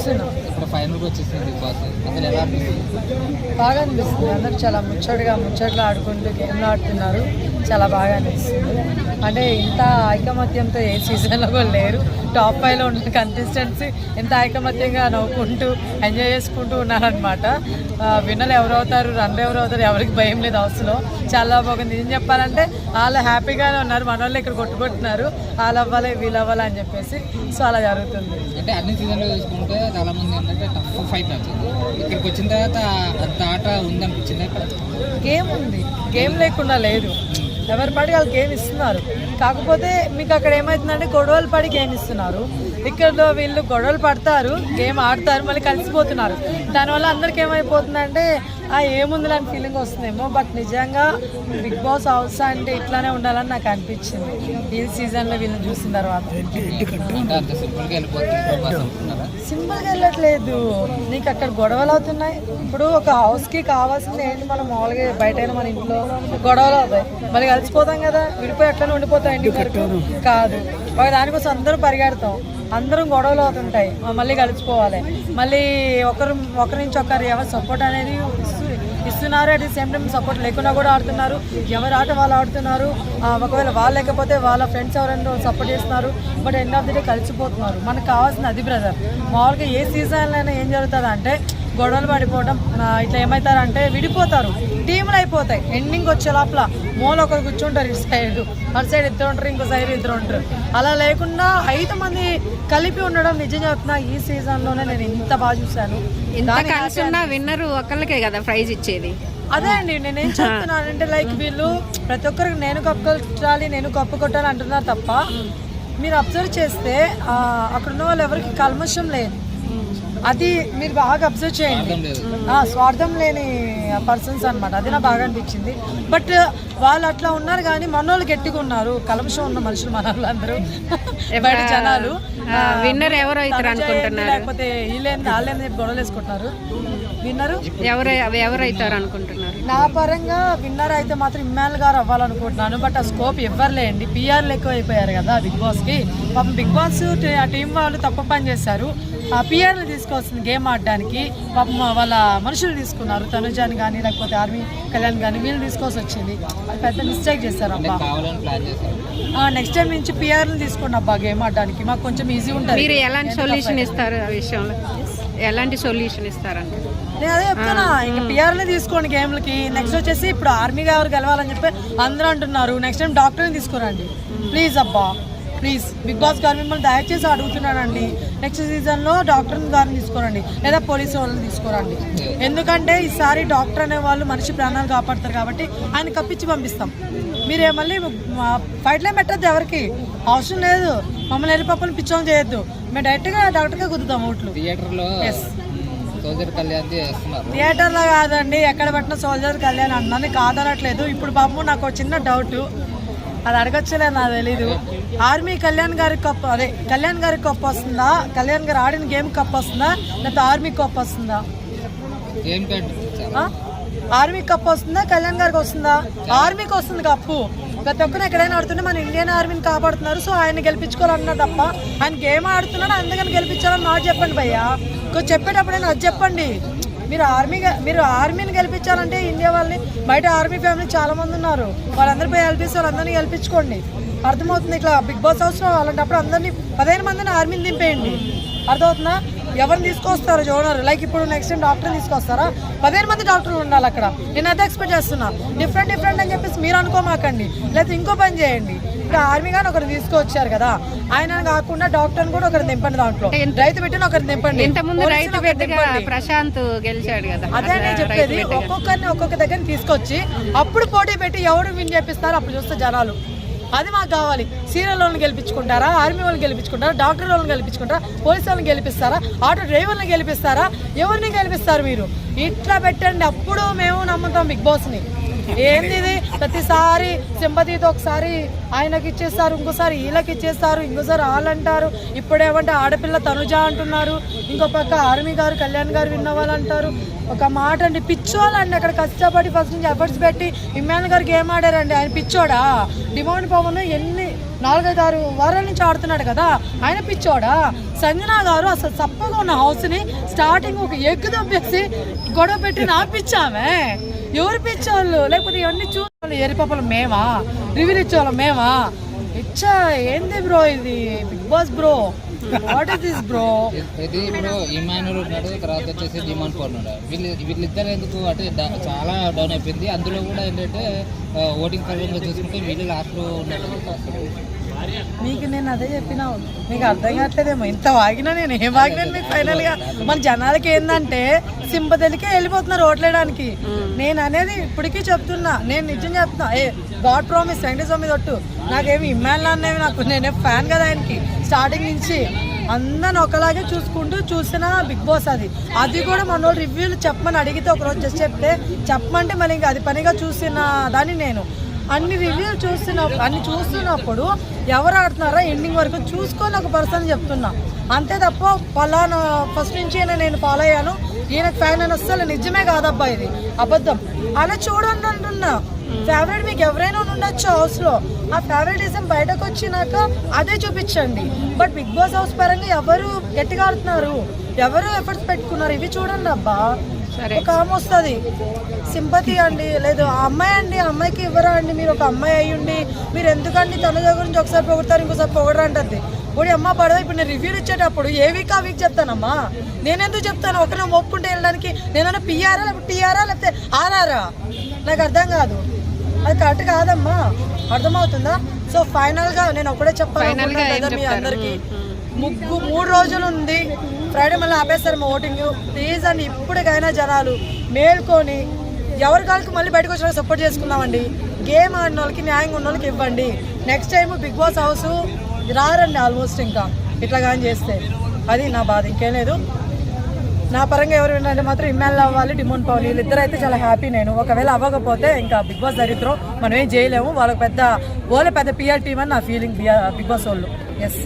చూస్తున్నా. ఇప్పుడు ఫైనల్కి వచ్చేసింది బిగ్ బాస్, అసలు ఎలా అనిపిస్తుంది? బాగా అనిపిస్తుంది. అందరూ చాలా ముచ్చట్లు ఆడుకుంటూ గేమ్లు ఆడుతున్నారు. చాలా బాగా అనిపిస్తుంది. అంటే ఇంత ఐకమత్యంతో ఏ సీజన్లో కూడా లేరు. టాప్ 5లో ఉన్న కంటెస్టెంట్స్ ఎంత ఐకమత్యంగా నవ్వుకుంటూ ఎంజాయ్ చేసుకుంటూ ఉన్నారనమాట. విన్నర్ ఎవరవుతారు, రన్నర్ ఎవరవుతారు ఎవరికి భయం లేదు హౌస్లో. చాలా బాగుంది. ఏం చెప్పాలంటే వాళ్ళు హ్యాపీగానే ఉన్నారు. మన వాళ్ళు ఇక్కడ కొట్టుకుంటున్నారు, వాళ్ళు అవ్వాలి వీళ్ళు అవ్వాలి అని చెప్పేసి. సో అలా జరుగుతుంది. అంటే అన్ని సీజన్లో చూసుకుంటే చాలా మంది ఏంటంటే టఫ్ ఫైట్ నచ్చింది. ఇక్కడికి వచ్చిన తర్వాత అంత ఆట ఉందనిపించింది. ఇక్కడ గేమ్ ఉంది, గేమ్ లేకుండా లేదు. ఎవరి పడి వాళ్ళు గేమ్ ఇస్తున్నారు. కాకపోతే మీకు అక్కడ ఏమవుతుందంటే గొడవలు పడి గేమ్ ఇస్తున్నారు. ఇక్కడ వీళ్ళు గొడవలు పడతారు, గేమ్ ఆడతారు, మళ్ళీ కలిసిపోతున్నారు. దానివల్ల అందరికి ఏమైపోతుందంటే ఏముంది అని ఫీలింగ్ వస్తుందేమో. బట్ నిజంగా బిగ్ బాస్ హౌస్ అంటే ఇట్లానే ఉండాలని నాకు అనిపించింది ఈ సీజన్లో వీళ్ళని చూసిన తర్వాత. సింపుల్గా వెళ్ళట్లేదు. నీకు అక్కడ గొడవలు అవుతున్నాయి. ఇప్పుడు ఒక హౌస్కి కావాల్సింది ఏంటి? మనం మామూలుగా బయట మన ఇంట్లో గొడవలు అవుతాయి, మళ్ళీ కలిసిపోతాం కదా. విడిపోయి అట్లనే ఉండిపోతాం ఇంటికి వరకు కాదు. దానికోసం అందరూ పరిగెడతాం, అందరం గొడవలు అవుతుంటాయి, మళ్ళీ కలిసిపోవాలి. మళ్ళీ ఒకరి నుంచి ఒకరు ఎవరు సపోర్ట్ అనేది ఇస్తున్నారు. At the same time support లేకుండా కూడా ఆడుతున్నారు. ఎవరి ఆట వాళ్ళు ఆడుతున్నారు. ఒకవేళ వాళ్ళు లేకపోతే వాళ్ళ ఫ్రెండ్స్ ఎవరైనా సపోర్ట్ చేస్తున్నారు. But end of the day కలిసిపోతున్నారు. మనకు కావాల్సిన అది బ్రదర్. మామూలుగా ఏ సీజన్లో అయినా ఏం జరుగుతుంది అంటే గొడవలు పడిపోవడం, ఇట్లా ఏమవుతారంటే విడిపోతారు, టీములు అయిపోతాయి. ఎండింగ్ వచ్చే లోపల మూల ఒకరు కూర్చుంటారు, ఇటు సైడ్ అటు సైడ్ ఇద్దరు ఉంటారు, ఇంకో సైడ్ ఇద్దరు ఉంటారు. అలా లేకుండా 5 మంది కలిపి ఉండడం నిజంగా చెప్తున్నా ఈ సీజన్లోనే నేను ఇంత బాగా చూశాను. విన్నర్ ఒకళ్ళకే కదా ప్రైజ్ ఇచ్చేది. అదే అండి నేనేం చెప్తున్నానంటే లైక్ వీళ్ళు ప్రతి ఒక్కరికి నేను కప్పు కొట్టాలి, నేను కప్పు కొట్టాలి అంటున్నారు తప్ప మీరు అబ్జర్వ్ చేస్తే అక్కడ ఉన్న వాళ్ళు ఎవరికి కల్మషం లేదు. అది మీరు బాగా అబ్జర్వ్ చేయండి. స్వార్థం లేని పర్సన్స్ అనమాట. అది నాకు బాగా అనిపించింది. బట్ వాళ్ళు అట్లా ఉన్నారు కానీ మనోళ్ళు గట్టిగా ఉన్నారు. కలమషం ఉన్న మనుషులు మన వాళ్ళందరూ బయట జనాలు. విన్నర్ ఎవరు అవుతారు అనుకుంటున్నారు? లేకపోతే వీళ్ళేంది వాళ్ళేంది గొడవలు వేసుకుంటున్నారు. విన్నరు ఎవరైతారు అనుకుంటున్నారు? నా పరంగా విన్నర్ అయితే మాత్రం ఇమ్మానుల్ గారు అవ్వాలనుకుంటున్నాను. బట్ ఆ స్కోప్ ఇవ్వర్లేండి. పిఆర్లు ఎక్కువ అయిపోయారు కదా బిగ్ బాస్కి. పాపం బిగ్ బాస్ ఆ టీం వాళ్ళు తప్పు పని చేశారు. ఆ పిఆర్లు తీసుకోవాల్సింది గేమ్ ఆడడానికి. పాపం వాళ్ళ మనుషులు తీసుకున్నారు, తనుజాని కానీ లేకపోతే ఆర్మీ కళ్యాణ్ కానీ వీళ్ళు తీసుకోవాల్సి వచ్చింది. అది పెద్ద మిస్టేక్ చేశారు అబ్బా. నెక్స్ట్ టైం నుంచి పిఆర్లు తీసుకోండి అబ్బా గేమ్ ఆడడానికి. మాకు కొంచెం ఈజీ ఉంటుంది. మీరు ఎలాంటి సొల్యూషన్ ఇస్తారు ఆ విషయంలో? ఎలాంటి సొల్యూషన్ ఇస్తారంటే నేను అదే చెప్తున్నా, ఇంకా పిఆర్ని తీసుకోండి గేమ్లకి. నెక్స్ట్ వచ్చేసి ఇప్పుడు ఆర్మీ గారు గెలవాలని చెప్పి అందరూ అంటున్నారు. నెక్స్ట్ టైం డాక్టర్ని తీసుకురండి ప్లీజ్ అబ్బా, ప్లీజ్. బిగ్ బాస్ గారు మిమ్మల్ని దయచేసి అడుగుతున్నానండి, నెక్స్ట్ సీజన్లో డాక్టర్ గారిని తీసుకోరండి లేదా పోలీసు వాళ్ళని తీసుకోరండి. ఎందుకంటే ఈసారి డాక్టర్ అనే వాళ్ళు మనిషి ప్రాణాలు కాపాడతారు కాబట్టి ఆయన కప్పించి పంపిస్తాం. మీరే మళ్ళీ ఫైట్లో పెట్టద్దు, ఎవరికి అవసరం లేదు. మమ్మల్ని వెళ్ళి పప్పులు పిచ్చోని చేయొద్దు. మేము డైరెక్ట్గా డాక్టర్గా కుదుతాం ఓట్లు. థియేటర్లో కాదండి, ఎక్కడ పట్టిన సోల్జర్ కళ్యాణ్ అన్నది కాదనట్లేదు. ఇప్పుడు పాపం నాకు చిన్న డౌట్, అది అడగచ్చులే నాకు తెలీదు. ఆర్మీ కళ్యాణ్ గారి కప్, అదే కళ్యాణ్ గారికి కప్ వస్తుందా? కళ్యాణ్ గారు ఆడిన గేమ్ కప్ వస్తుందా లేకపోతే ఆర్మీ కప్ వస్తుందా? ఆర్మీ కప్ వస్తుందా కళ్యాణ్ గారికి వస్తుందా? ఆర్మీకి వస్తుంది కప్పు. ప్రతి ఒక్కరు ఎక్కడైనా ఆడుతుంటే మన ఇండియన్ ఆర్మీని కాపాడుతున్నారు. సో ఆయన గెలిపించుకోవాలన్నా తప్ప ఆయన గేమ్ ఆడుతున్నాడు అందుకని గెలిపించాలని నాకు చెప్పండి భయ్యా. కొంచెం చెప్పేటప్పుడైనా అది చెప్పండి. మీరు ఆర్మీని గెలిపించాలంటే ఇండియా వాళ్ళని, బయట ఆర్మీ ఫ్యామిలీ చాలా మంది ఉన్నారు, వాళ్ళందరూ పోయి గెలిపిస్తే వాళ్ళందరినీ గెలిపించుకోండి. అర్థమవుతుంది? ఇట్లా బిగ్ బాస్ హౌస్లో అలాంటప్పుడు అందరినీ 15 మందిని ఆర్మీని దింపేయండి. అర్థమవుతుందా? ఎవరిని తీసుకొస్తారు చూడరు. లైక్ ఇప్పుడు నెక్స్ట్ టైం డాక్టర్ తీసుకొస్తారా? 15 మంది డాక్టర్లు ఉండాలి అక్కడ. నేను అదే ఎక్స్పెక్ట్ చేస్తున్నా. డిఫరెంట్ అని చెప్పేసి మీరు అనుకోమాకండి. లేకపోతే ఇంకో పని చేయండి. ఇప్పుడు ఆర్మీ కానీ ఒకరు తీసుకొచ్చారు కదా, ఆయన కాకుండా డాక్టర్ని కూడా ఒకరు దింపండి. దాంట్లో రైతు పెట్టిన ఒకరు దింపండి. ప్రశాంత్ గెలిచాడు కదా, అదే నేను చెప్పేది. ఒక్కొక్కరిని ఒక్కొక్క దగ్గర తీసుకొచ్చి అప్పుడు పోటీ పెట్టి ఎవరు విన్ చేపిస్తారో అప్పుడు చూస్తే జనాలు. అది మాకు కావాలి. సీరియల్ వాళ్ళని గెలిపించుకుంటారా, ఆర్మీ వాళ్ళని గెలిపించుకుంటారా, డాక్టర్ వాళ్ళని గెలిపించుకుంటారా, పోలీసు వాళ్ళని గెలిపిస్తారా, ఆటో డ్రైవర్ని గెలిపిస్తారా, ఎవరిని గెలిపిస్తారు మీరు? ఇట్లా పెట్టండి, అప్పుడు మేము నమ్ముతాం బిగ్ బాస్ని. ఏంది ఇది? ప్రతిసారి సింపతితో ఒకసారి ఆయనకి ఇచ్చేస్తారు, ఇంకోసారి వీళ్ళకి ఇచ్చేస్తారు, ఇంకోసారి వాళ్ళు అంటారు. ఇప్పుడేమంటే ఆడపిల్ల తనుజ అంటున్నారు, ఇంకో పక్క ఆర్మీ గారు కళ్యాణ్ గారు విన్నవాళ్ళు అంటారు. ఒక మాట అండి, పిచ్చోళ్ళండి. అక్కడ కష్టపడి ఫస్ట్ నుంచి ఎఫర్ట్స్ పెట్టి ఇమ్మాన్ గారు గేమ్ ఆడారండి. ఆయన పిచ్చోడా? డిమాండ్ పవన్ ఎన్ని 4-5 వారాల నుంచి ఆడుతున్నాడు కదా, ఆయన పిచ్చోడా? సంజన గారు అసలు చప్పగా ఉన్న హౌస్ని స్టార్టింగ్ ఒక ఎగ్గు దొబ్బేసి గొడవ పెట్టి నాపిచ్చామే. ఎవరు పిచ్చోళ్ళు? లేకపోతే ఇవన్నీ చూసుకోవాలి ఎరిపప్పలు మేమా? రివ్యూలు ఇచ్చేవాళ్ళం మేమా? ఇచ్చా ఏంది బ్రో ఇది? Bigg Boss bro, what is this bro? ఇది ఇప్పుడు ఇమానుల్ ఉన్నాడు, తర్వాత వచ్చేసి డిమాండ్ పవర్ ఉన్నాడు. వీళ్ళిద్దరు ఎందుకు అంటే చాలా డౌన్ అయిపోయింది. అందులో కూడా ఏంటంటే ఓటింగ్ పరంగా చూసుకుంటే వీళ్ళు లాస్ట్లో ఉన్నట్టు. మీకు నేను అదే చెప్పినా, మీకు అర్థం కావట్లేదేమో. ఇంత వాగినా నేను ఏం వాగినాను మీకు ఫైనల్గా? మన జనాలకి ఏంటంటే సింపదలికే వెళ్ళిపోతున్నారు ఓట్లేయడానికి. నేను అనేది ఇప్పటికీ చెప్తున్నా, నేను నిజం చెప్తున్నా. గాడ్ ప్రామిస్ వెంకటేశ్వర మీద ఒట్టు, నాకేమి ఇమ్మాన్ అనేవి, నాకు నేనే ఫ్యాన్ కదా ఆయనకి స్టార్టింగ్ నుంచి. అందరిని ఒకలాగే చూసుకుంటూ చూసిన బిగ్ బాస్ అది కూడా మన వాళ్ళు రివ్యూలు చెప్పమని అడిగితే ఒకరోజు జస్ట్ చెప్తే చెప్పమంటే మళ్ళీ ఇంకా అది పనిగా చూసిన దాన్ని నేను అన్ని రివ్యూలు చూస్తున్నప్పుడు ఎవరు ఆడుతున్నారో ఎండింగ్ వరకు చూసుకొని ఒక పర్సన్ చెప్తున్నా అంతే తప్ప పలానా ఫస్ట్ నుంచి నేను ఫాలో అయ్యాను ఈయనకు ఫ్యాన్ అని వస్తే నిజమే కాదబ్బా, ఇది అబద్ధం. అలా చూడండి అంటున్నా. ఫేవరెట్ మీకు ఎవరైనా ఉండొచ్చు హౌస్లో, ఆ ఫేవరెటిజం బయటకు వచ్చినాక అదే చూపించండి. బట్ బిగ్ బాస్ హౌస్ పరంగా ఎవరు గట్టిగా ఆడుతున్నారు, ఎవరు ఎఫర్ట్స్ పెట్టుకున్నారు, ఇవి చూడండి అబ్బా. ఒక ఆమె వస్తుంది సింపతి అండి, లేదు ఆ అమ్మాయి అండి, ఆ అమ్మాయికి ఇవ్వరా అండి, మీరు ఒక అమ్మాయి అయ్యుండి మీరు ఎందుకండి తన గురించి ఒకసారి పొగుడతారు ఇంకోసారి పొగడరా అంటది. ఇప్పుడు అమ్మ పడవ. ఇప్పుడు నేను రివ్యూలు ఇచ్చేటప్పుడు ఏ వీక్ ఆ వీక్ చెప్తానమ్మా. నేనెందుకు చెప్తాను? ఒకరిని ఒప్పుకుంటే వెళ్ళడానికి నేనన్నా పిఆరా లేకపోతే టీఆరా లేకపోతే ఆర్ఆరా? నాకు అర్థం కాదు, అది కరెక్ట్ కాదమ్మా. అర్థమవుతుందా? సో ఫైనల్గా నేను ఒకటే చెప్పాను మీ అందరికీ, 3 రోజులు ఉంది, ఫ్రైడే మళ్ళీ ఆపేస్తారు మా ఓటింగ్. ప్లీజ్ అండి ఇప్పటికైనా జనాలు మేల్కొని ఎవరి కాళ్ళకి మళ్ళీ బయటకు వచ్చిన సపోర్ట్ చేసుకుందామండి. గేమ్ ఆడిన వాళ్ళకి న్యాయంగా ఉన్న వాళ్ళకి ఇవ్వండి. Next time Bigg Boss house రారండి ఆల్మోస్ట్ ఇంకా ఇట్లా కానీ చేస్తే. అది నా బాధ, ఇంకేం లేదు. నా పరంగా ఎవరు విన్నారంటే మాత్రం ఇమ్మాన్యుల్ అవ్వాలి, డిమాండ్ పవర్, వీళ్ళిద్దరు అయితే చాలా హ్యాపీ. నేను ఒకవేళ అవ్వకపోతే ఇంకా బిగ్ బాస్ దరిద్రం, మనం ఏం చేయలేము. వాళ్ళకి పెద్ద పిఆర్ టీమ్ అని నా ఫీలింగ్ బిగ్ బాస్ వాళ్ళు. ఎస్.